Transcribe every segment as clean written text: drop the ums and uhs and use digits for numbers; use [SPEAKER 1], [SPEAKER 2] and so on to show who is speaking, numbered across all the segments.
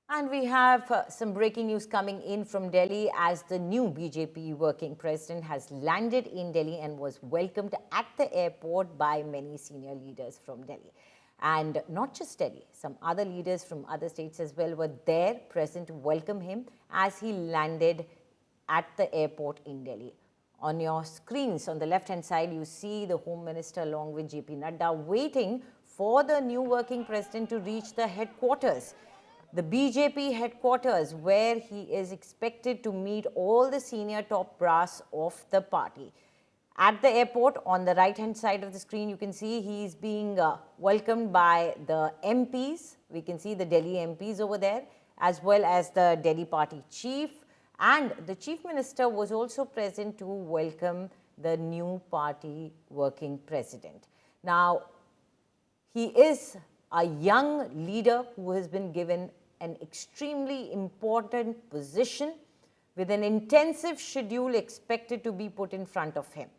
[SPEAKER 1] And we have some breaking news coming in from Delhi as the new BJP working president has landed in Delhi and was welcomed at the airport by many senior leaders from Delhi. And not just Delhi, some other leaders from other states as well were there present to welcome him as he landed at the airport in Delhi. On your screens on the left-hand side, you see the Home Minister along with JP Nadda waiting for the new working president to reach the headquarters. The BJP headquarters, where he is expected to meet all the senior top brass of the party. At the airport, on the right-hand side of the screen, you can see he's being welcomed by the MPs. We can see the Delhi MPs over there, as well as the Delhi party chief. And the chief minister was also present to welcome the new party working president. Now, he is a young leader who has been given an extremely important position with an intensive schedule expected to be put in front of him.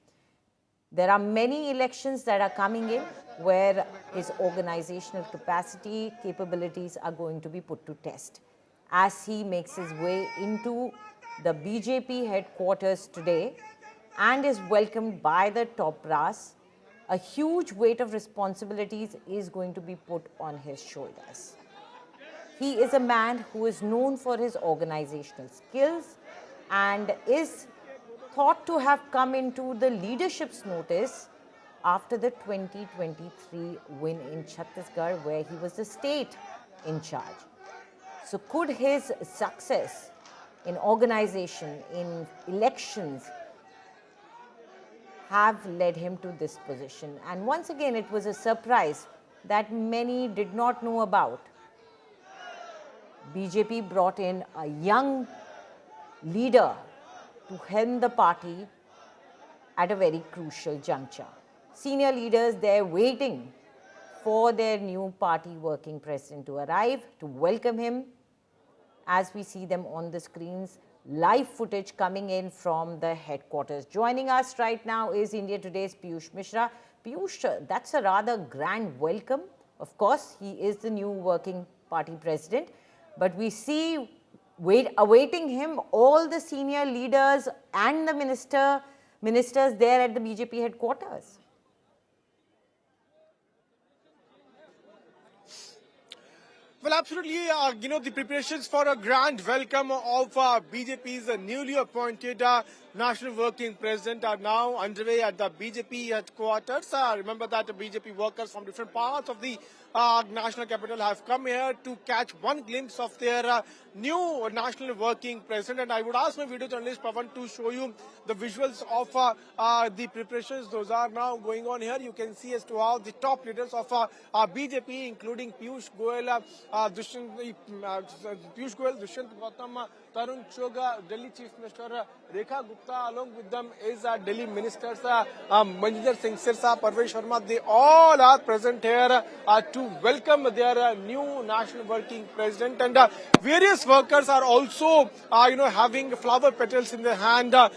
[SPEAKER 1] There are many elections that are coming in where his organizational capacity, capabilities are going to be put to test. As he makes his way into the BJP headquarters today and is welcomed by the top brass, a huge weight of responsibilities is going to be put on his shoulders. He is a man who is known for his organizational skills and is thought to have come into the leadership's notice after the 2023 win in Chhattisgarh, where he was the state in charge. So could his success in organization, in elections, have led him to this position? And once again, it was a surprise that many did not know about. BJP brought in a young leader to helm the party at a very crucial juncture. Senior leaders there waiting for their new party working president to arrive, to welcome him. As we see them on the screens, live footage coming in from the headquarters. Joining us right now is India Today's Piyush Mishra. Piyush, that's a rather grand welcome. Of course, he is the new working party president, but we see awaiting him all the senior leaders and the ministers there at the BJP headquarters.
[SPEAKER 2] Well, absolutely. The preparations for a grand welcome of BJP's newly appointed National Working President are now underway at the BJP headquarters. Remember that the BJP workers from different parts of the national capital have come here to catch one glimpse of their new National Working President. And I would ask my video journalist Pavan to show you the visuals of the preparations. Those are now going on here. You can see as to how the top leaders of BJP, including Piyush Goyal, Dushyant Gautam, Tarun Choga, Delhi Chief Minister Rekha Gupta, along with them is Delhi Ministers Manjinder Singh Sirsa, Parvesh Sharma. They all are present here to welcome their new National Working President. And various workers are also, having flower petals in their hand, to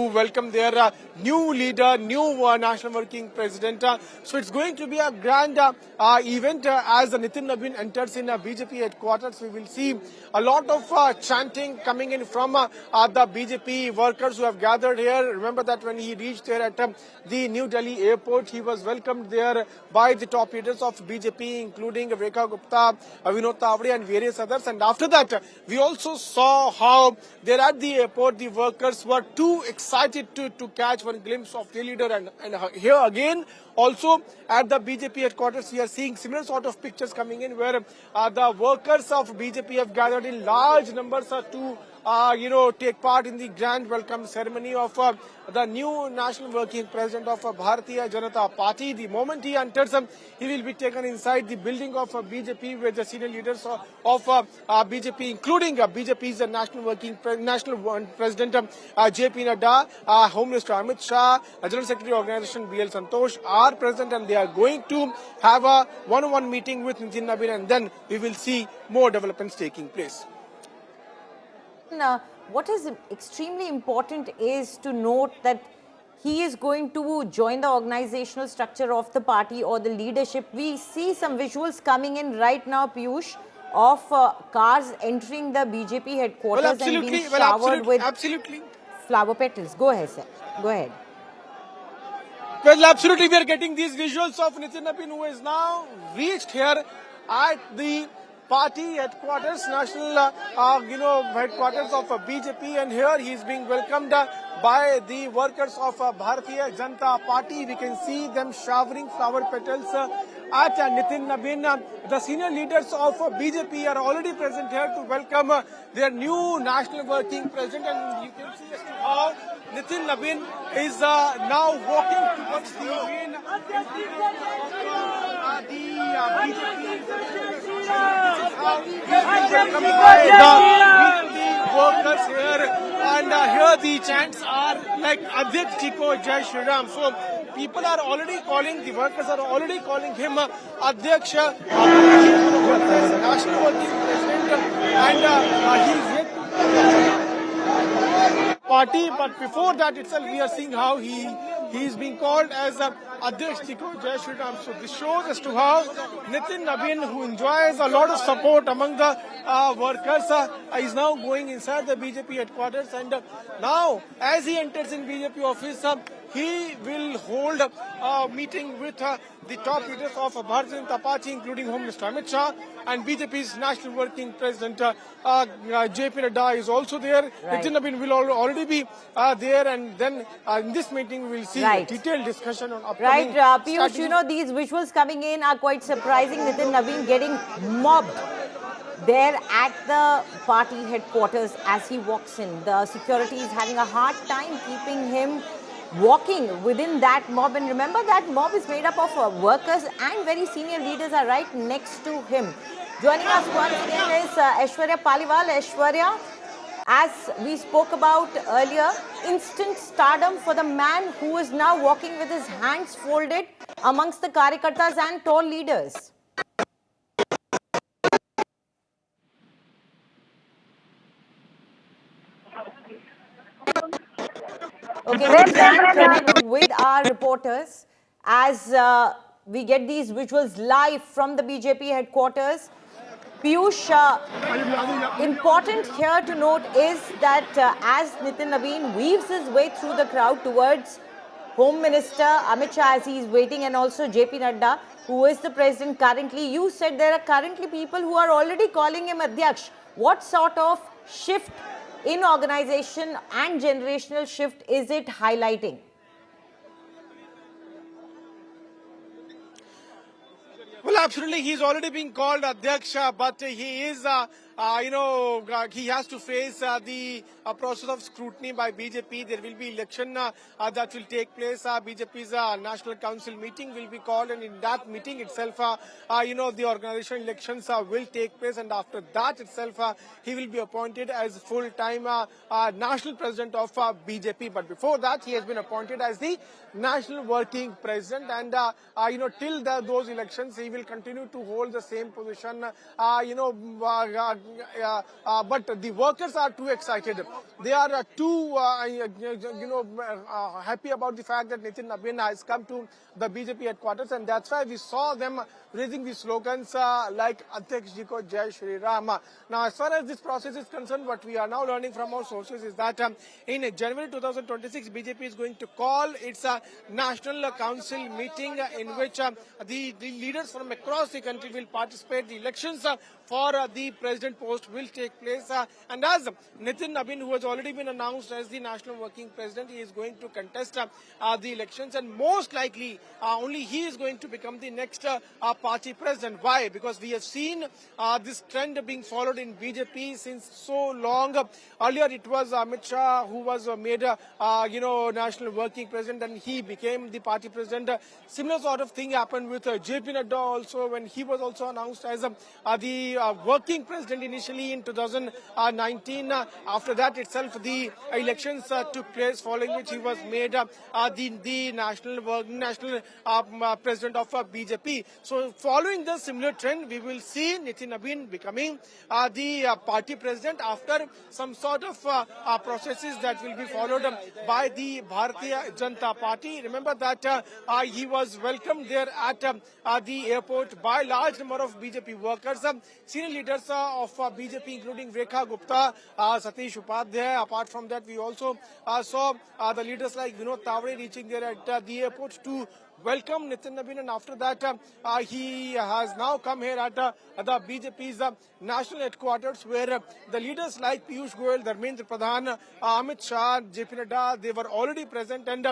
[SPEAKER 2] welcome their new leader, new National Working President. So it's going to be a grand event as Nitin Nabin enters in BJP headquarters. We will see a lot of chanting coming in from the BJP workers who have gathered here. Remember that when he reached there at the New Delhi airport, he was welcomed there by the top leaders of BJP, including Rekha Gupta, Vinod Tawade and various others. And after that, we also saw how there at the airport, the workers were too excited to catch one glimpse of the leader. And here again, also at the BJP headquarters, we are seeing similar sort of pictures coming in where the workers of BJP have gathered in large numbers to take part in the grand welcome ceremony of the new National Working President of Bharatiya Janata Party. The moment he enters, he will be taken inside the building of BJP with the senior leaders of BJP, including BJP's National President JP Nadda, Home Minister Amit Shah, General Secretary Organization BL Santosh are present, and they are going to have a one-on-one meeting with Nitin Nabin, and then we will see more developments taking place.
[SPEAKER 1] What is extremely important is to note that he is going to join the organizational structure of the party or the leadership. We see some visuals coming in right now, Piyush, of cars entering the BJP headquarters
[SPEAKER 2] Well,
[SPEAKER 1] and being
[SPEAKER 2] absolutely.
[SPEAKER 1] showered with
[SPEAKER 2] Absolutely.
[SPEAKER 1] flower petals. Go ahead, sir. Go ahead.
[SPEAKER 2] Well, absolutely, we are getting these visuals of Nitin Nabin, who is now reached here at the party headquarters, national, headquarters of BJP, and here he is being welcomed by the workers of Bharatiya Janata Party. We can see them showering flower petals at Nitin Nabin. The senior leaders of BJP are already present here to welcome their new national working president, and you can see as to how Nitin Nabin is now walking towards the main welcomed by the workers here, and here the chants are like Adhyaksh Jiko Jai Shri Ram. So people are already calling, the workers are already calling him Adhyaksh, national working president, and he is yet to party, but before that itself we are seeing how he is being called as Adhyaksh Jiko Jai Shri Ram. So this shows as to how Nitin Nabin, who enjoys a lot of support among the workers, is now going inside the BJP headquarters, and now as he enters in BJP office, he will hold a meeting with the top leaders of Bharatiya Janata Party, including Home Minister Amit Shah, and BJP's National Working President JP Nadda is also there.
[SPEAKER 1] Right.
[SPEAKER 2] Nitin Nabin will already be there, and then in this meeting we will see a detailed discussion on upcoming
[SPEAKER 1] Right, Piyush,
[SPEAKER 2] strategies.
[SPEAKER 1] you know, these visuals coming in are quite surprising. Nitin Nabin getting mobbed there at the party headquarters as he walks in. The security is having a hard time keeping him walking within that mob. And remember, that mob is made up of workers and very senior leaders are right next to him. Joining us once again is Aishwarya Paliwal. Aishwarya, as we spoke about earlier, instant stardom for the man who is now walking with his hands folded amongst the Karyakartas and tall leaders. Okay, we can connect with our reporters as we get these visuals live from the BJP headquarters. Piyush, important here to note is that as Nitin Nabin weaves his way through the crowd towards Home Minister Amit Shah as he is waiting, and also JP Nadda, who is the president currently, you said there are currently people who are already calling him Adhyaksh. What sort of shift in organization and generational shift is it highlighting?
[SPEAKER 2] Well, absolutely. He's already been called Adhyaksha, but he is, he has to face the process of scrutiny by BJP. There will be election that will take place. BJP's National Council meeting will be called, and in that meeting itself, the organization elections will take place, and after that itself, he will be appointed as full-time national president of BJP. But before that, he has been appointed as the national working president, and till those elections, he will continue to hold the same position. But the workers are too excited. They are too, happy about the fact that Nitin Nabin has come to the BJP headquarters, and that's why we saw them raising the slogans like Adhyaksh Jiko Jai Shri Ram. Now, as far as this process is concerned, what we are now learning from our sources is that in January 2026, BJP is going to call its National Council meeting in which the leaders from across the country will participate. The elections for the president post will take place. And as Nitin Nabin, who has already been announced as the national working president, he is going to contest the elections, and most likely only he is going to become the next party president. Why? Because we have seen this trend being followed in BJP since so long. Earlier it was Amit Shah who was made national working president, and he became the party president. Similar sort of thing happened with JP Nadda also, when he was also announced as the working president initially in 2019. After that itself, the elections took place, following which he was made the national president of BJP. So following the similar trend, we will see Nitin Nabin becoming the party president after some sort of processes that will be followed by the Bharatiya Janata Party. Remember that he was welcomed there at the airport by large number of BJP workers, senior leaders of BJP, including Rekha Gupta, Satish Upadhyay. Apart from that, we also saw the leaders like Vinod Tawade reaching there at the airport to welcome Nitin Nabin, and after that he has now come here at the BJP's national headquarters, where the leaders like Piyush Goyal, Dharmendra Pradhan, Amit Shah, JP Nadda, they were already present, and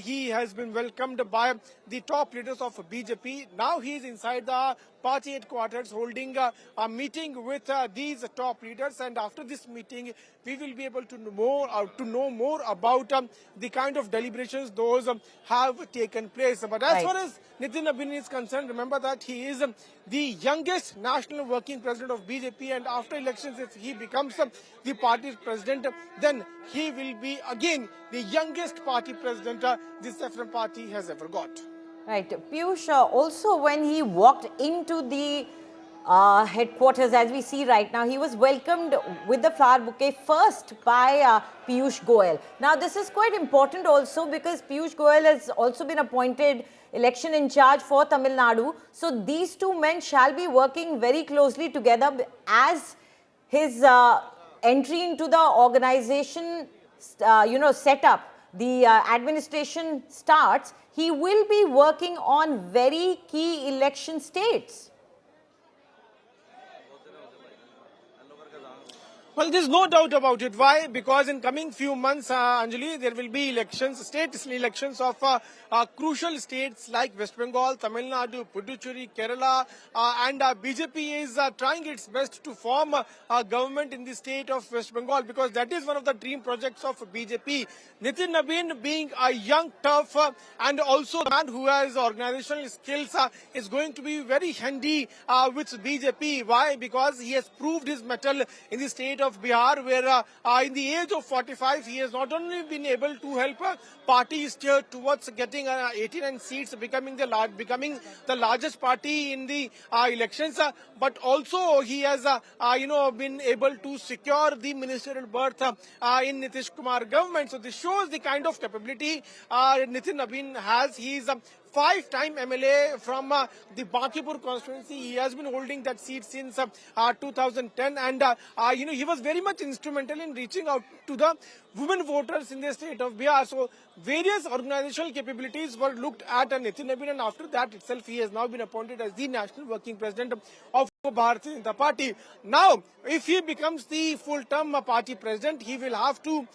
[SPEAKER 2] he has been welcomed by the top leaders of BJP. Now he is inside the party headquarters holding a meeting with these top leaders, and after this meeting we will be able to know more about the kind of deliberations those have taken place. But as far as Nitin Nabin is concerned, remember that he is the youngest national working president of BJP, and after elections, if he becomes the party's president, then he will be again the youngest party president this different party has ever got.
[SPEAKER 1] Right. Piyush, also when he walked into the headquarters, as we see right now, he was welcomed with the flower bouquet first by Piyush Goyal. Now, this is quite important also because Piyush Goyal has also been appointed election in charge for Tamil Nadu. So, these two men shall be working very closely together as his entry into the organization, set up. The administration starts, he will be working on very key election states.
[SPEAKER 2] Well, there's no doubt about it. Why? Because in coming few months, Anjali, there will be elections, state elections of crucial states like West Bengal, Tamil Nadu, Puducherry, Kerala, and BJP is trying its best to form a government in the state of West Bengal, because that is one of the dream projects of BJP. Nitin Nabin, being a young, tough, and also a man who has organizational skills, is going to be very handy with BJP. Why? Because he has proved his mettle in the state of Bihar, where in the age of 45, he has not only been able to help party steer towards getting 89 seats, becoming the largest party in the elections, but also he has been able to secure the ministerial berth in Nitish Kumar government. So this shows the kind of capability Nitin Nabin has. He is a 5-time MLA from the Bankipur constituency. He has been holding that seat since 2010, and he was very much instrumental in reaching out to the women voters in the state of Bihar. So various organizational capabilities were looked at Nitin Nabin, and after that itself he has now been appointed as the national working president of Bharatiya Janata Party. Now, if he becomes the full-term party president, he will have to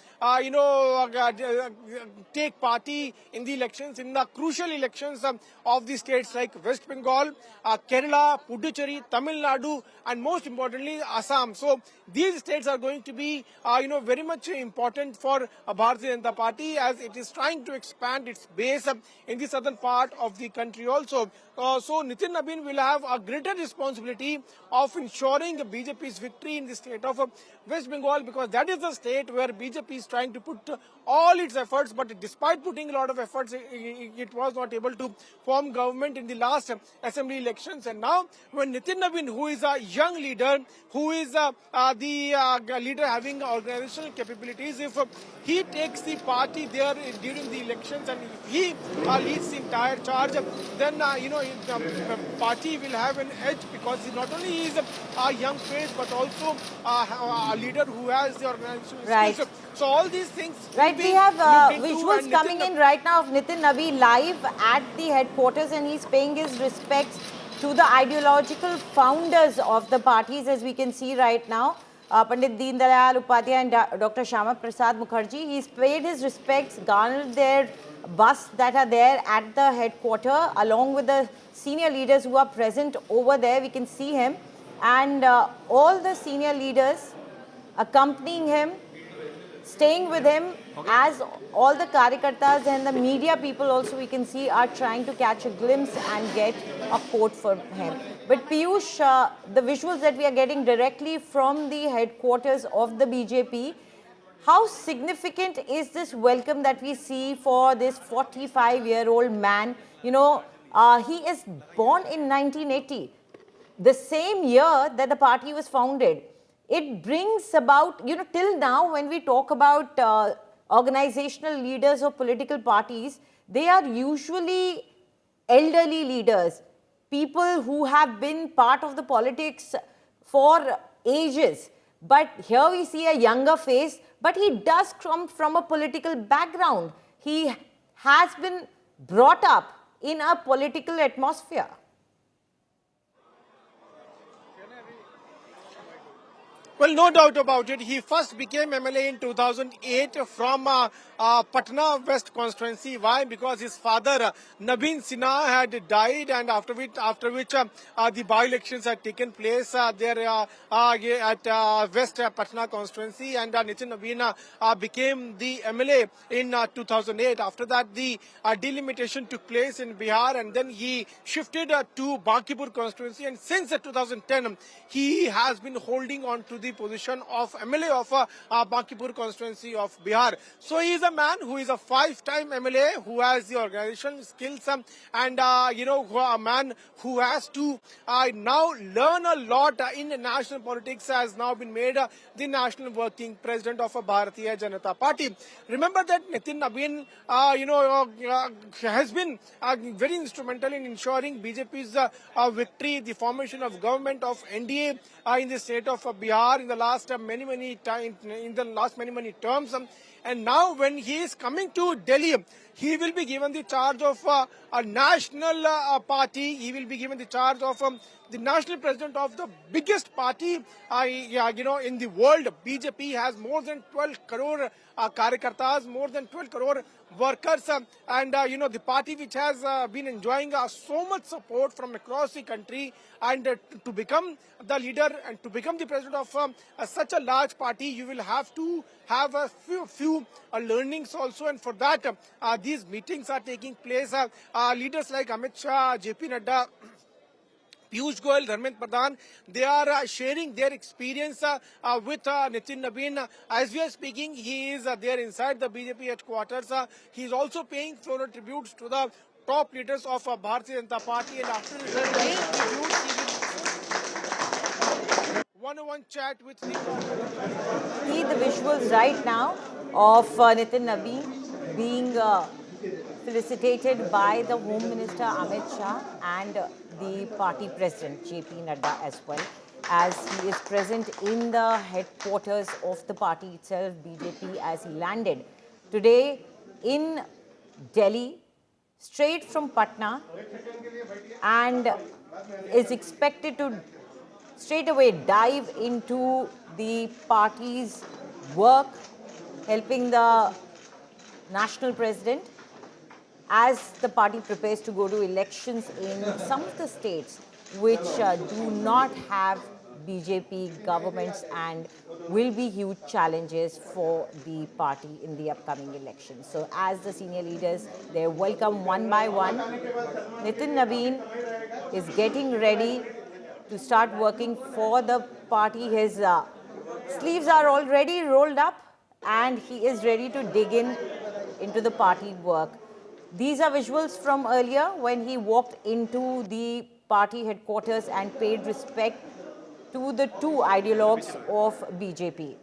[SPEAKER 2] take party in the elections, in the crucial elections of the states like West Bengal, Kerala, Puducherry, Tamil Nadu, and most importantly Assam. So these states are going to be very much important for Bharatiya Janata Party, as it is trying to expand its base in the southern part of the country also. So Nitin Nabin will have a greater responsibility of ensuring BJP's victory in the state of West Bengal, because that is the state where BJP is trying to put all its efforts, but despite putting a lot of efforts, it was not able to form government in the last assembly elections. And now when Nitin Nabin, who is a young leader, who is the leader having organizational capabilities, if he takes the party there during the elections and if he leads the entire charge, then the party will have an edge, because he not only is a young face but also a leader who has the organizational skills. So all these things.
[SPEAKER 1] Right, we have visuals coming in right now of Nitin Nabin live at the headquarters, and he's paying his respects to the ideological founders of the parties, as we can see right now. Pandit Deen Dayal Upadhyay and Dr. Shyama Prasad Mukherjee. He's paid his respects, garnered their busts that are there at the headquarters, along with the senior leaders who are present over there. We can see him, and all the senior leaders accompanying him, staying with him, as all the Karyakartas and the media people also we can see are trying to catch a glimpse and get a quote for him. But Piyush, the visuals that we are getting directly from the headquarters of the BJP, how significant is this welcome that we see for this 45-year-old man? He is born in 1980, the same year that the party was founded. It brings about, till now when we talk about organizational leaders of political parties, they are usually elderly leaders, people who have been part of the politics for ages. But here we see a younger face, but he does come from a political background. He has been brought up in a political atmosphere.
[SPEAKER 2] Well, no doubt about it. He first became MLA in 2008 from Patna West constituency. Why? Because his father, Nabin Sinha, had died, and after which the by-elections had taken place there at West Patna constituency, and Nitin Nabin became the MLA in 2008. After that, the delimitation took place in Bihar, and then he shifted to Bankipur constituency, and since 2010, he has been holding on to the position of MLA of Bankipur constituency of Bihar. So he is a man who is a 5-time MLA, who has the organizational skills, and a man who has to now learn a lot in national politics, has now been made the national working president of Bharatiya Janata Party. Remember that Nitin Nabin has been very instrumental in ensuring BJP's victory, the formation of government of NDA in the state of Bihar in the last many terms. And now when he is coming to Delhi, he will be given the charge of a national party. He will be given the charge of the national president of the biggest party in the world. BJP has more than 12 crore karyakartas, more than 12 crore workers, and the party which has been enjoying so much support from across the country, and to become the leader and to become the president of such a large party, you will have to have a few learnings also, and for that these meetings are taking place. Leaders like Amit Shah, JP Nadda, Piyush Goyal, Dharmendra Pradhan, they are sharing their experience with Nitin Nabin. As we are speaking, he is there inside the BJP headquarters. He is also paying floral tributes to the top leaders of Bharatiya Janata Party, and after paying tributes, he will one-on-one chat with the
[SPEAKER 1] See the visuals right now of Nitin Nabin being felicitated by the Home Minister Amit Shah and the party president JP Nadda as well, as he is present in the headquarters of the party itself, BJP, as he landed today in Delhi, straight from Patna, and is expected to straight away dive into the party's work, helping the national president as the party prepares to go to elections in some of the states which do not have BJP governments and will be huge challenges for the party in the upcoming elections. So as the senior leaders, they're welcome one by one. Nitin Nabin is getting ready to start working for the party. His sleeves are already rolled up and he is ready to dig into the party work. These are visuals from earlier when he walked into the party headquarters and paid respect to the two ideologues of BJP,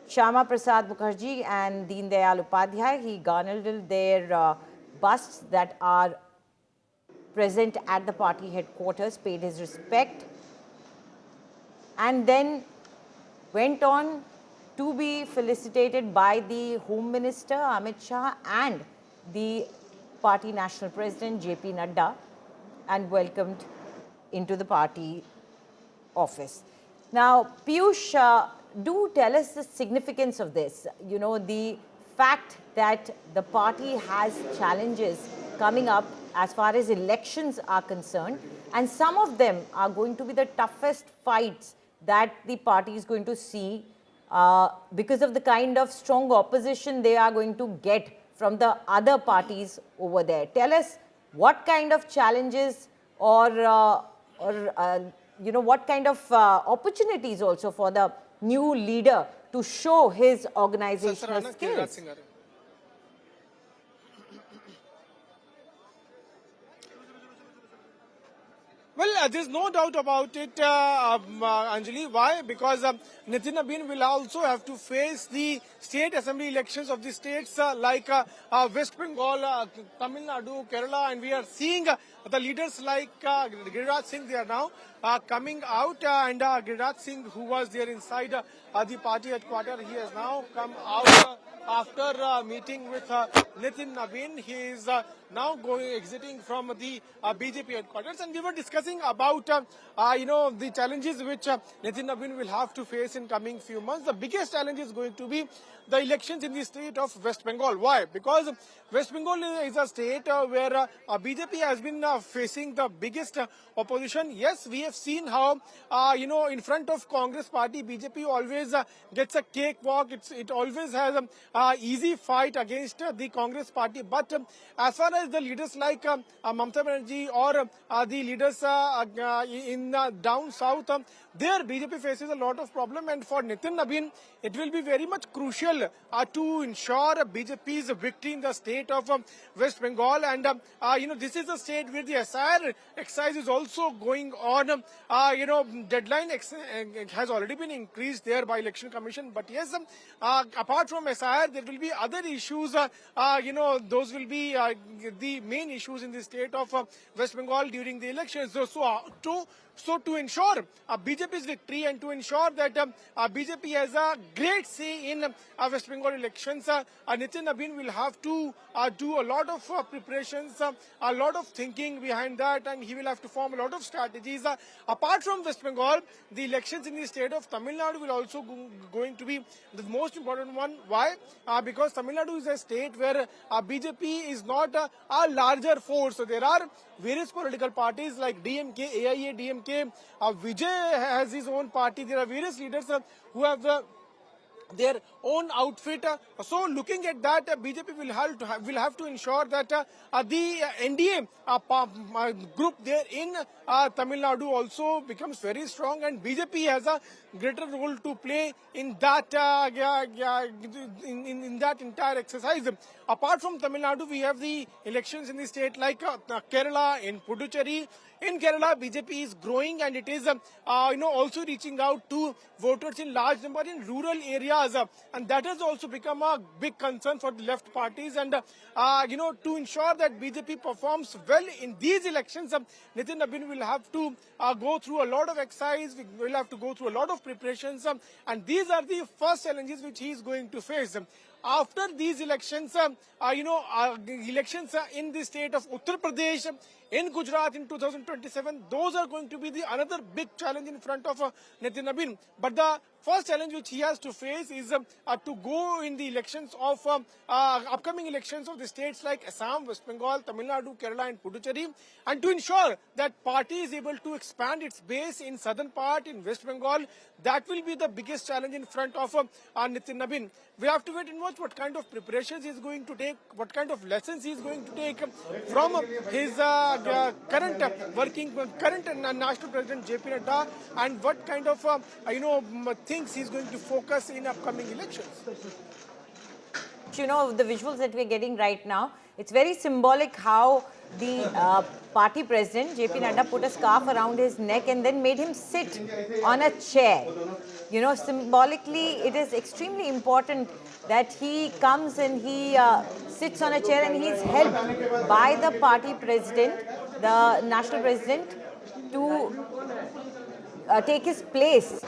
[SPEAKER 1] Shyama Prasad Mukherjee and Deen Dayal Upadhyay. He garnered their busts that are present at the party headquarters, paid his respect, and then went on to be felicitated by the Home Minister Amit Shah and the party national president JP Nadda, and welcomed into the party office. Now, Piyush, do tell us the significance of this. You know, the fact that the party has challenges coming up as far as elections are concerned, and some of them are going to be the toughest fights that the party is going to see because of the kind of strong opposition they are going to get from the other parties over there. Tell us what kind of challenges or what kind of opportunities also for the new leader to show his organizational skills.
[SPEAKER 2] Well, there's no doubt about it, Anjali. Why? Because Nitin Nabin will also have to face the state assembly elections of the states like West Bengal, Tamil Nadu, Kerala, and we are seeing the leaders like Giriraj Singh. They are now coming out, and Giriraj Singh, who was there inside the party headquarters, he has now come out. After meeting with Nitin Nabin, he is now exiting from the BJP headquarters, and we were discussing about the challenges which Nitin Nabin will have to face in coming few months. The biggest challenge is going to be the elections in the state of West Bengal. Why? Because West Bengal is a state where BJP has been facing the biggest opposition. Yes, we have seen how in front of Congress party, BJP always gets a cakewalk. It always has a easy fight against the Congress party. But as far as the leaders like Mamata Banerjee or the leaders in down south, there BJP faces a lot of problem, and for Nitin Nabin, it will be very much crucial to ensure BJP's victory in the state of West Bengal. And this is a state where the SIR exercise is also going on. Deadline has already been increased there by Election Commission. But yes, apart from SIR, there will be other issues. Those will be the main issues in the state of West Bengal during the elections. So to ensure BJP's victory and to ensure that BJP has a great say in West Bengal elections, Nitin Nabin will have to do a lot of preparations, a lot of thinking behind that, and he will have to form a lot of strategies. Apart from West Bengal, the elections in the state of Tamil Nadu will also going to be the most important one. Why? Because Tamil Nadu is a state where BJP is not a larger force. So there are various political parties like DMK, AIA, DMK. Vijay has his own party. There are various leaders who have their own outfit. So looking at that, BJP will have to ensure that the NDA group there in Tamil Nadu also becomes very strong, and BJP has a greater role to play in that in that entire exercise. Apart from Tamil Nadu, we have the elections in the state like Kerala, in Puducherry. In Kerala, BJP is growing, and it is also reaching out to voters in large number in rural areas, and that has also become a big concern for the left parties. And to ensure that BJP performs well in these elections, Nitin Nabin will have to go through a lot of exercise. We will have to go through a lot of preparations, and these are the first challenges which he is going to face. After these elections, elections in the state of Uttar Pradesh, in Gujarat in 2027, those are going to be the another big challenge in front of Nitin Nabin. But the first challenge which he has to face is to go in the elections of upcoming elections of the states like Assam, West Bengal, Tamil Nadu, Kerala, and Puducherry, and to ensure that party is able to expand its base in southern part, in West Bengal. That will be the biggest challenge in front of Nitin Nabin. We have to wait and watch what kind of preparations he is going to take, what kind of lessons he is going to take from his current national president JP Nadda, and what kind of things he is going to focus in upcoming elections.
[SPEAKER 1] The visuals that we're getting right now, it's very symbolic how the party president, JP Nadda, put a scarf around his neck and then made him sit on a chair. Symbolically, it is extremely important that he comes and he sits on a chair, and he's helped by the party president, the national president, to take his place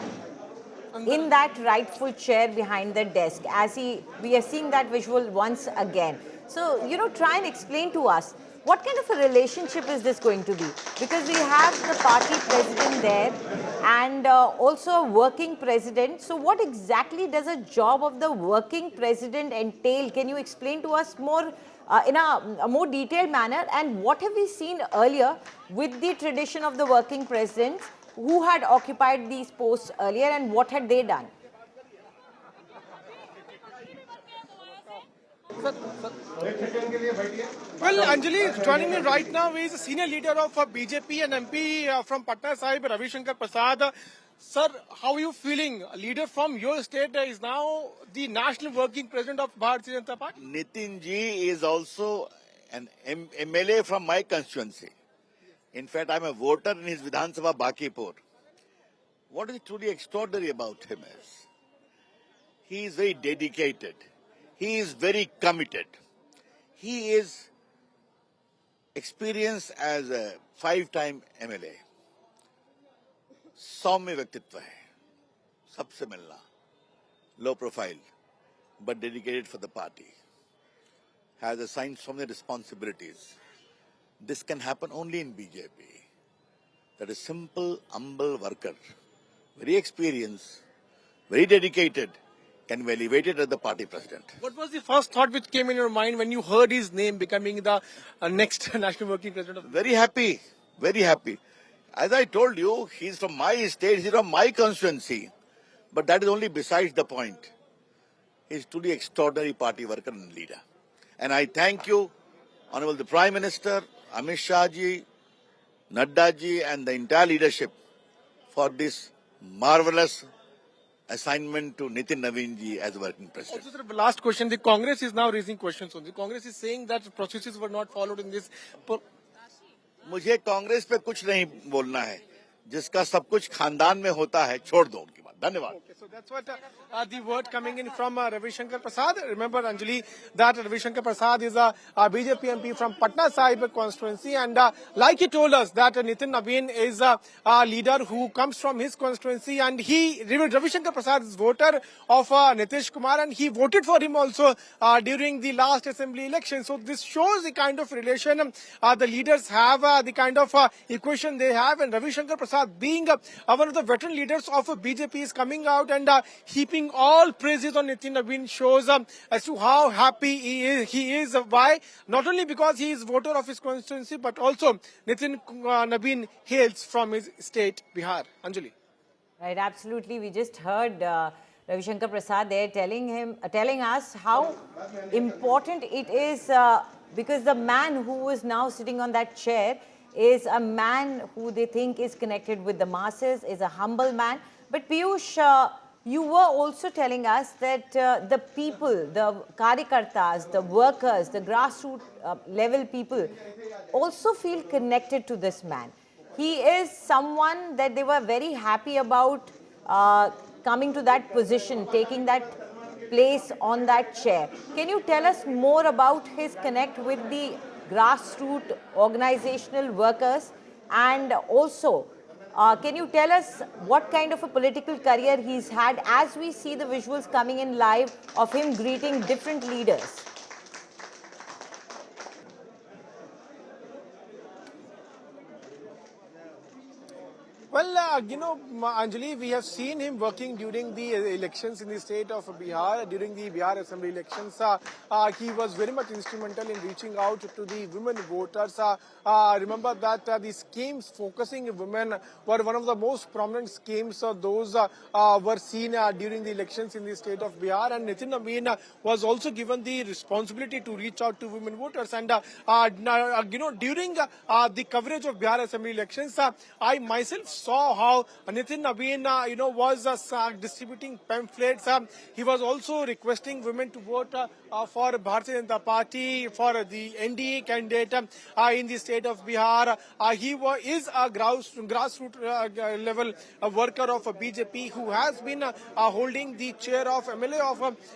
[SPEAKER 1] in that rightful chair behind the desk, as we are seeing that visual once again. So, try and explain to us, what kind of a relationship is this going to be? Because we have the party president there and also a working president. So what exactly does a job of the working president entail? Can you explain to us more in a more detailed manner? And what have we seen earlier with the tradition of the working presidents who had occupied these posts earlier, and what had they done?
[SPEAKER 2] Well, Anjali, joining me right now is a senior leader of BJP and MP from Patna Sahib, Ravi Shankar Prasad. Sir, how are you feeling? A leader from your state is now the national working president of Bharatiya Janata Party.
[SPEAKER 3] Nitin ji is also an MLA from my constituency. In fact, I'm a voter in his Vidhan Sabha Bakipur. What is truly extraordinary about him is he is very dedicated. He is very committed. He is experienced as a 5-time MLA. सौम्य व्यक्तित्व है, सबसे मिलना, low profile, but dedicated for the party. Has assigned so many responsibilities. This can happen only in BJP. That a simple, humble worker, very experienced, very dedicated, can be elevated as the party president.
[SPEAKER 2] What was the first thought which came in your mind when you heard his name becoming the next national working president of?
[SPEAKER 3] Very happy, very happy. As I told you, he's from my state, he's from my constituency. But that is only besides the point. He's truly extraordinary party worker and leader. And I thank you, Honorable the Prime Minister, Amit Shah ji, Nadda ji, and the entire leadership for this marvelous assignment to Nitin Naveen ji as working president.
[SPEAKER 2] Also, sir, last question. The Congress is now raising questions on. The Congress is saying that processes were not followed in this.
[SPEAKER 3] मुझे कांग्रेस पे कुछ नहीं बोलना है, जिसका सब कुछ खानदान में होता है, छोड़ दो उनकी बात. धन्यवाद.
[SPEAKER 2] Okay, so that's what the word coming in from Ravi Shankar Prasad. Remember, Anjali, that Ravi Shankar Prasad is a BJP MP from Patna Sahib constituency, and like he told us that Nitin Naveen is a leader who comes from his constituency, and Ravi Shankar Prasad is voter of Nitish Kumar, and he voted for him also during the last assembly election. So this shows the kind of relation the leaders have, the kind of equation they have, and Ravi Shankar Prasad being one of the veteran leaders of BJP is coming out and heaping all praises on Nitin Naveen shows as to how happy he is. Why? Not only because he is voter of his constituency, but also Nitin Naveen hails from his state, Bihar. Anjali.
[SPEAKER 1] Right, absolutely. We just heard Ravi Shankar Prasad there telling us how important it is because the man who is now sitting on that chair is a man who they think is connected with the masses, is a humble man. But Piyush, you were also telling us that the people, the Karyakartas, the workers, the grassroots level people also feel connected to this man. He is someone that they were very happy about coming to that position, taking that place on that chair. Can you tell us more about his connect with the grassroots organizational workers, and also can you tell us what kind of a political career he's had, as we see the visuals coming in live of him greeting different leaders?
[SPEAKER 2] Well, Anjali, we have seen him working during the elections in the state of Bihar, during the Bihar Assembly elections. He was very much instrumental in reaching out to the women voters. Remember that the schemes focusing on women were one of the most prominent schemes. Those were seen during the elections in the state of Bihar. And Nitin Naveen was also given the responsibility to reach out to women voters. And, during the coverage of Bihar Assembly elections, I myself saw how Nitin Naveen, was distributing pamphlets. He was also requesting women to vote for Bharatiya Janata Party, for the NDA candidate in the state of Bihar. He is a grassroots level worker of BJP who has been holding the chair of MLA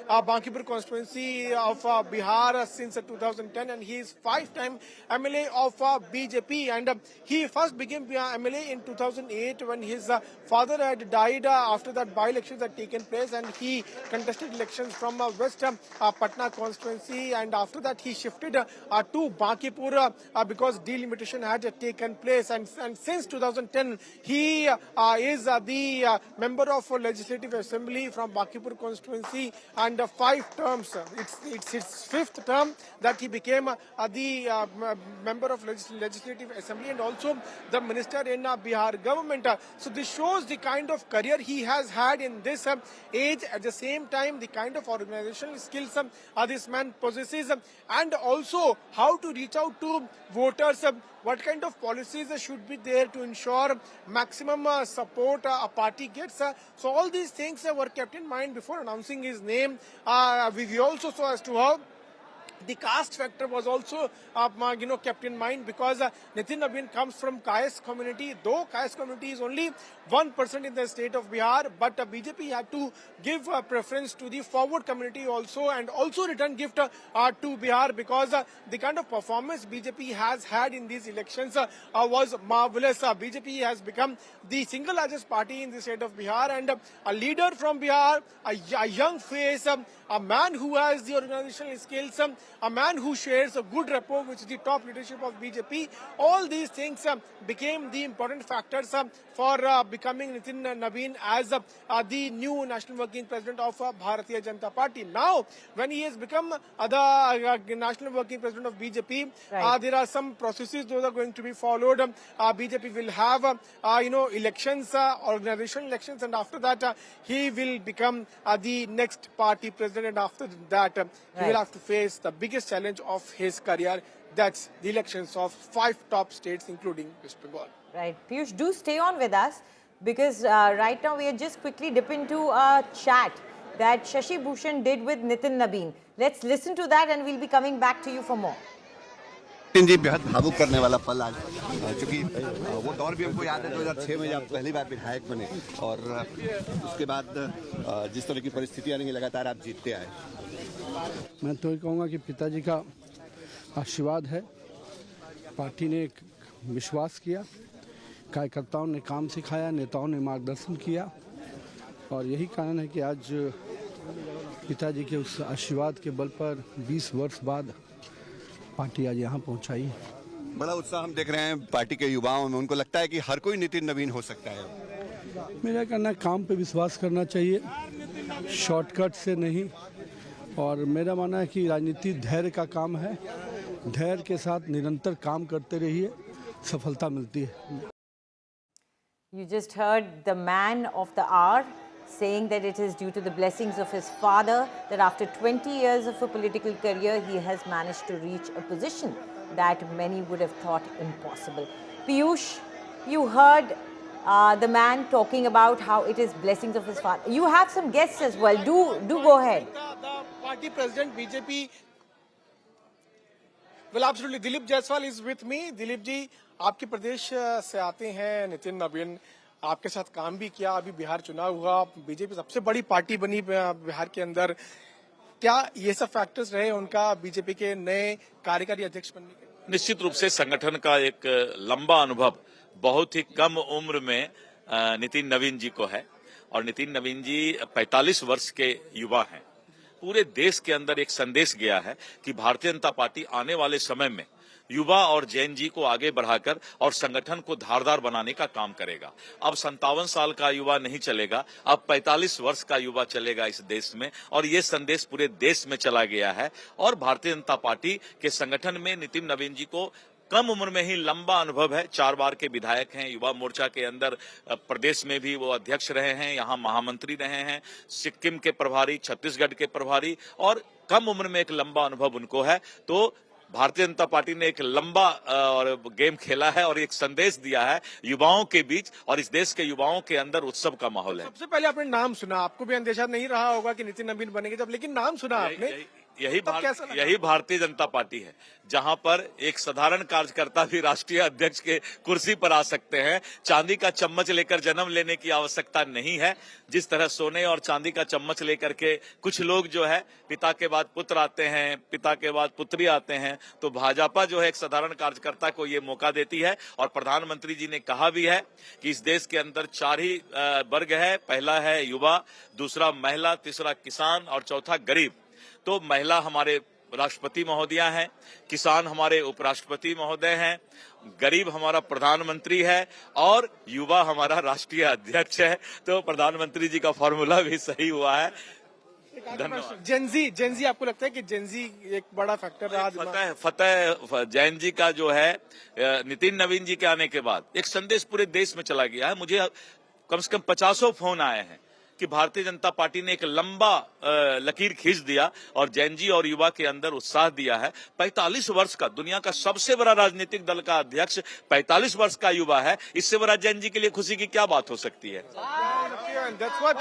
[SPEAKER 2] of Bankipur constituency of Bihar since 2010, and he is 5-time MLA of BJP. And he first became MLA in 2008 when his father had died. After that, by-elections had taken place, and he contested elections from West Patna constituency, and after that he shifted to Bankipur because delimitation had taken place, and since 2010 he is the member of Legislative Assembly from Bankipur constituency, and 5 terms. It's his 5th term that he became the member of Legislative Assembly and also the minister in Bihar government. So this shows the kind of career he has had in this age. At the same time, the kind of organizational skills this man possesses, and also how to reach out to voters, what kind of policies should be there to ensure maximum support a party gets. So all these things were kept in mind before announcing his name. We also saw as to how the caste factor was also kept in mind, because Nitin Nabin comes from Kayas community. Though Kayas community is only 1% in the state of Bihar, but BJP had to give preference to the forward community also, and also return gift to Bihar, because the kind of performance BJP has had in these elections was marvelous. BJP has become the single largest party in the state of Bihar, and a leader from Bihar, a young face, a man who has the organizational skills, a man who shares a good rapport with the top leadership of BJP. All these things became the important factors for becoming Nitin Nabin as the new National Working President of Bharatiya Janata Party. Now, when he has become the National Working President of BJP,
[SPEAKER 1] Right.
[SPEAKER 2] there are some processes those are going to be followed. BJP will have elections, organizational elections, and after that he will become the next party president, and after that he will
[SPEAKER 1] Right.
[SPEAKER 2] have to face the biggest challenge of his career, that's the elections of 5 top states including West Bengal.
[SPEAKER 1] Right. Piyush, do stay on with us, because right now we are just quickly dip into a chat that Shashi Bhushan did with Nitin Nabin. Let's listen to that and we'll be coming back to you for more.
[SPEAKER 4] Nitin ji बेहद भावुक करने वाला पल आज, क्योंकि वो दौर भी हमको याद है 2006 में जब पहली बार विधायक बने, और उसके बाद जिस तरह की परिस्थितियां रही लगातार आप जीतते आए।
[SPEAKER 5] मैं तो ये कहूँगा कि पिताजी का आशीर्वाद है, पार्टी ने एक विश्वास किया, कार्यकर्ताओं ने काम सिखाया, नेताओं ने मार्गदर्शन किया, और यही कारण है कि आज पिताजी के उस आशीर्वाद के बल पर 20 वर्ष बाद पार्टी आज यहाँ पहुँचाई।
[SPEAKER 4] बड़ा उत्साह हम देख रहे हैं पार्टी के युवाओं में, उनको लगता है कि हर कोई नितिन नवीन हो सकता है।
[SPEAKER 5] मेरा कहना है काम पे विश्वास करना चाहिए, शॉर्टकट से नहीं, और मेरा मानना है कि राजनीति धैर्य का काम है, धैर्य के साथ निरंतर काम करते रहिए, सफलता मिलती है।
[SPEAKER 1] You just heard the man of the hour saying that it is due to the blessings of his father that after 20 years of a political career, he has managed to reach a position that many would have thought impossible. Piyush, you heard the man talking about how it is blessings of his father. You have some guests as well. Do go ahead.
[SPEAKER 2] The party president BJP. Well, absolutely. Dilip Jaiswal is with me. Dilip ji, आपके प्रदेश से आते हैं नितिन नबीन, आपके साथ काम भी किया, अभी बिहार चुनाव हुआ, बीजेपी सबसे बड़ी पार्टी बनी बिहार के अंदर। क्या ये सब फैक्टर्स रहे उनका बीजेपी के नए कार्यकारी अध्यक्ष बनने के?
[SPEAKER 6] निश्चित रूप से संगठन का एक लंबा अनुभव बहुत ही कम उम्र में नितिन नवीन जी को है, और नितिन नवीन जी 45 वर्ष के युवा हैं। पूरे देश के अंदर एक संदेश गया है कि भारतीय जनता पार्टी आने वाले समय में युवा और जैन जी को आगे बढ़ाकर और संगठन को धारदार बनाने का काम करेगा। अब 57 साल का युवा नहीं चलेगा, अब 45 वर्ष का युवा चलेगा इस देश में, और ये संदेश पूरे देश में चला गया है। और भारतीय जनता पार्टी के संगठन में नितिन नवीन जी को कम उम्र में ही लंबा अनुभव है, 4 बार के विधायक हैं, युवा मोर्चा के अंदर प्रदेश में भी वो अध्यक्ष रहे हैं, यहाँ महामंत्री रहे हैं, सिक्किम के प्रभारी, छत्तीसगढ़ के प्रभारी, और कम उम्र में एक लंबा अनुभव उनको है। तो भारतीय जनता पार्टी ने एक लंबा और गेम खेला है और एक संदेश दिया है युवाओं के बीच, और इस देश के युवाओं के अंदर उत्सव का माहौल है।
[SPEAKER 2] सबसे पहले आपने नाम सुना, आपको भी अंदेशा नहीं रहा होगा कि नितिन नबीन बनेंगे जब, लेकिन नाम सुना आपने,
[SPEAKER 6] यही भारतीय जनता पार्टी है जहां पर एक साधारण कार्यकर्ता भी राष्ट्रीय अध्यक्ष के कुर्सी पर आ सकते हैं। चांदी का चम्मच लेकर जन्म लेने की आवश्यकता नहीं है। जिस तरह सोने और चांदी का चम्मच लेकर के कुछ लोग जो है पिता के बाद पुत्र आते हैं, पिता के बाद पुत्री आते हैं, तो भाजपा जो है एक साधारण कार्यकर्ता को ये मौका देती है। और प्रधानमंत्री जी ने कहा भी है कि इस देश के अंदर 4 ही वर्ग है, पहला है युवा, दूसरा महिला, तीसरा किसान और चौथा गरीब। तो महिला हमारे राष्ट्रपति महोदया हैं, किसान हमारे उपराष्ट्रपति महोदय हैं, गरीब हमारा प्रधानमंत्री है, और युवा हमारा राष्ट्रीय अध्यक्ष है। तो प्रधानमंत्री जी का फॉर्मूला भी सही हुआ है। धन्यवाद।
[SPEAKER 2] जेनजी आपको लगता है कि जेनजी एक बड़ा फैक्टर रहा?
[SPEAKER 6] फतेह जैन जी का जो है नितिन नवीन जी के आने के बाद एक संदेश पूरे देश में चला गया है। मुझे कम से कम 50 फोन आए हैं कि भारतीय जनता पार्टी ने एक लंबा लकीर खींच दिया और जैन जी और युवा के अंदर उत्साह दिया है। 45 वर्ष का दुनिया का सबसे बड़ा राजनीतिक दल का अध्यक्ष 45 वर्ष का युवा है, इससे बड़ा जैन जी के लिए खुशी की क्या बात हो सकती है?
[SPEAKER 2] That's what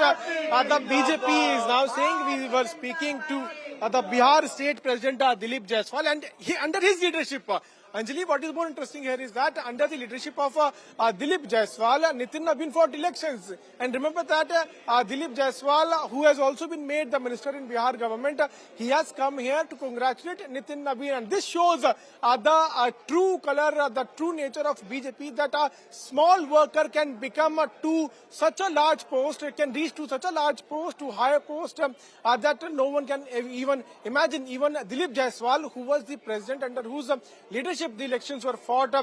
[SPEAKER 2] the BJP is now saying. We were speaking to the Bihar State President Dilip Jaiswal, and under his leadership, Anjali, what is more interesting here is that under the leadership of Dilip Jaiswal, Nitin Nabin fought elections. And remember that Dilip Jaiswal, who has also been made the minister in Bihar government, he has come here to congratulate Nitin Nabin. And this shows the true color, the true nature of BJP, that a small worker can become to such a large post, it can reach to such a large post, to higher post that no one can even imagine. Even Dilip Jaiswal, who was the president under whose leadership the elections were fought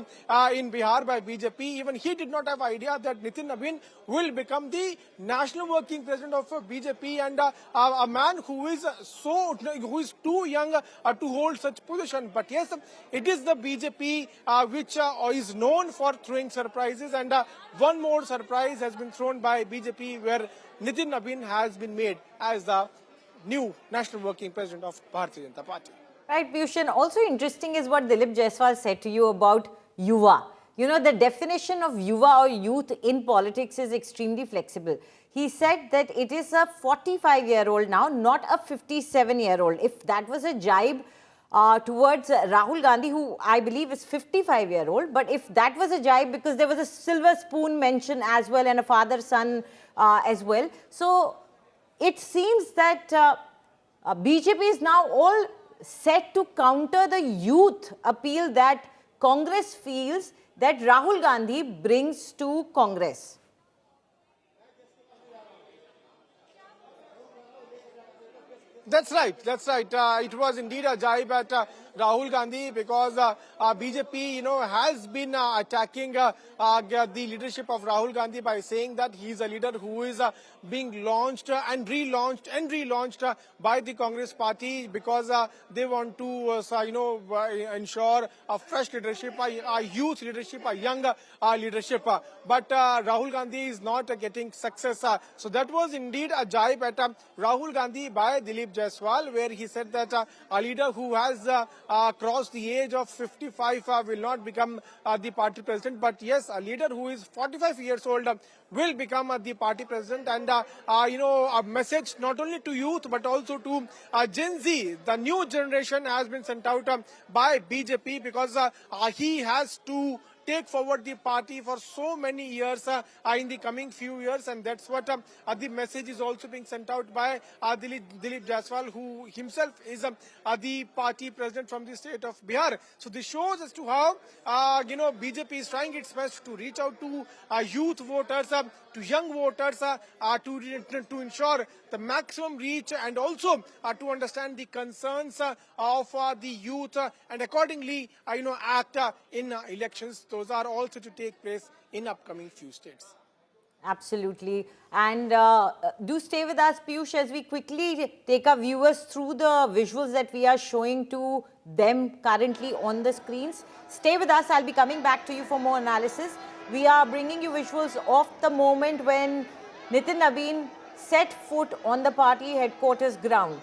[SPEAKER 2] in Bihar by BJP, even he did not have idea that Nitin Nabin will become the national working president of BJP, and a man who is too young to hold such position. But yes, it is the BJP which is known for throwing surprises, and one more surprise has been thrown by BJP, where Nitin Nabin has been made as the new national working president of Bharatiya Janata Party.
[SPEAKER 1] Right, Piyush, and also interesting is what Dilip Jaiswal said to you about Yuva. You know, the definition of Yuva or youth in politics is extremely flexible. He said that it is a 45-year-old now, not a 57-year-old. If that was a jibe towards Rahul Gandhi, who I believe is 55-year-old, but if that was a jibe, because there was a silver spoon mention as well and a father-son as well. So it seems that BJP is now all set to counter the youth appeal that Congress feels that Rahul Gandhi brings to Congress.
[SPEAKER 2] That's right. That's right. It was indeed a jibe at Rahul Gandhi, because BJP, has been attacking the leadership of Rahul Gandhi by saying that he is a leader who is being launched and relaunched by the Congress party, because they want to, ensure a fresh leadership, a youth leadership, a young leadership. But Rahul Gandhi is not getting success. So that was indeed a jibe at Rahul Gandhi by Dilip Jaiswal, where he said that a leader who has crossed the age of 55 will not become the party president. But yes, a leader who is 45 years old will become the party president. And, a message not only to youth but also to Gen Z, the new generation, has been sent out by BJP, because he has to take forward the party for so many years in the coming few years, and that's what the message is also being sent out by Dilip Jaiswal, who himself is the party president from the state of Bihar. So this shows as to how BJP is trying its best to reach out to youth voters, to young voters, to ensure the maximum reach, and also to understand the concerns of the youth, and accordingly act in elections. Those are also to take place in upcoming few states.
[SPEAKER 1] Absolutely. And do stay with us, Piyush, as we quickly take our viewers through the visuals that we are showing to them currently on the screens. Stay with us. I'll be coming back to you for more analysis. We are bringing you visuals of the moment when Nitin Nabin set foot on the party headquarters ground.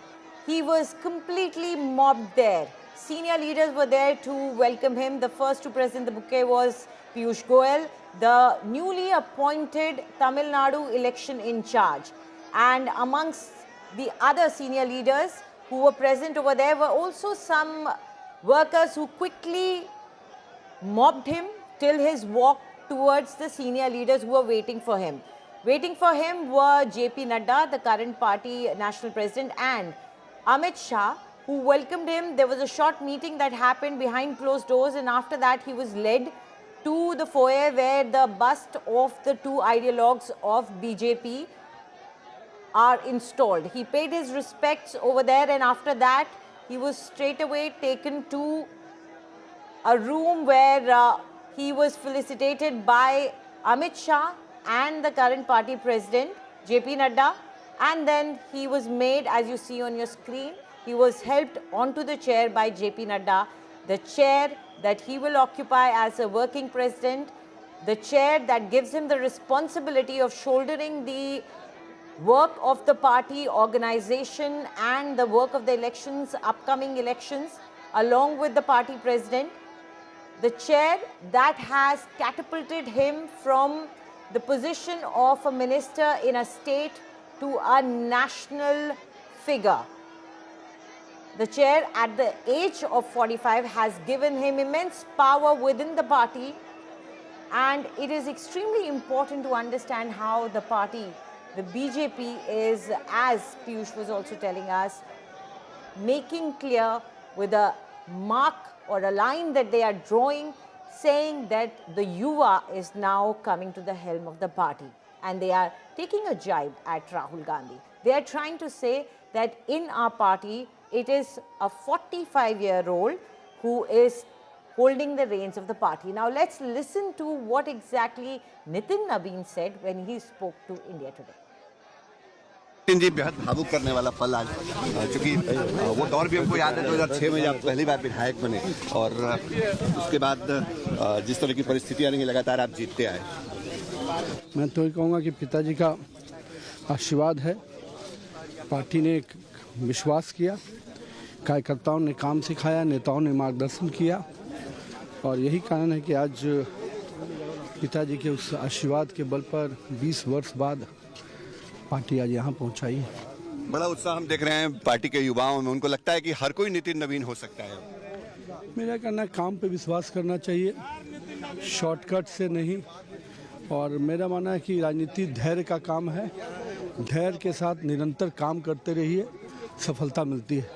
[SPEAKER 1] He was completely mobbed there. Senior leaders were there to welcome him. The first to present the bouquet was Piyush Goyal, the newly appointed Tamil Nadu election in charge. And amongst the other senior leaders who were present over there were also some workers who quickly mobbed him till his walk towards the senior leaders who were waiting for him. Waiting for him were JP Nadda, the current party national president, and Amit Shah, who welcomed him. There was a short meeting that happened behind closed doors, and after that he was led to the foyer where the bust of the two ideologues of BJP are installed. He paid his respects over there, and after that he was straight away taken to a room where he was felicitated by Amit Shah and the current party president, JP Nadda, and then he was made, as you see on your screen, he was helped onto the chair by JP Nadda, the chair that he will occupy as a working president, the chair that gives him the responsibility of shouldering the work of the party organization and the work of the elections, upcoming elections, along with the party president. The chair that has catapulted him from the position of a minister in a state to a national figure. the chair at the age of 45 has given him immense power within the party. And it is extremely important to understand how the party, the BJP, is, as Piyush was also telling us, making clear with a mark or a line that they are drawing, saying that the Yuva is now coming to the helm of the party. And they are taking a jibe at Rahul Gandhi. They are trying to say that in our party, it is a 45-year-old who is holding the reins of the party. Now let's listen to what exactly Nitin Nabin said when he spoke to India Today.
[SPEAKER 4] Nitin ji बेहद भावुक करने वाला पल आज, क्योंकि वो दौर भी हमको याद है 2006 में जब पहली बार विधायक बने और उसके बाद जिस तरह की परिस्थितियां रही लगातार आप जीतते आए।
[SPEAKER 5] मैं तो ये कहूँगा कि पिताजी का आशीर्वाद है। पार्टी ने एक विश्वास किया, कार्यकर्ताओं ने काम सिखाया, नेताओं ने मार्गदर्शन किया और यही कारण है कि आज पिताजी के उस आशीर्वाद के बल पर 20 वर्ष बाद पार्टी आज यहाँ पहुँचाई है।
[SPEAKER 4] बड़ा उत्साह हम देख रहे हैं पार्टी के युवाओं में। उनको लगता है कि हर कोई नितिन नवीन हो सकता है।
[SPEAKER 5] मेरा कहना काम पे विश्वास करना चाहिए, शॉर्टकट से नहीं। और मेरा मानना है कि राजनीति धैर्य का काम है। धैर्य के साथ निरंतर काम करते रहिए, सफलता मिलती है।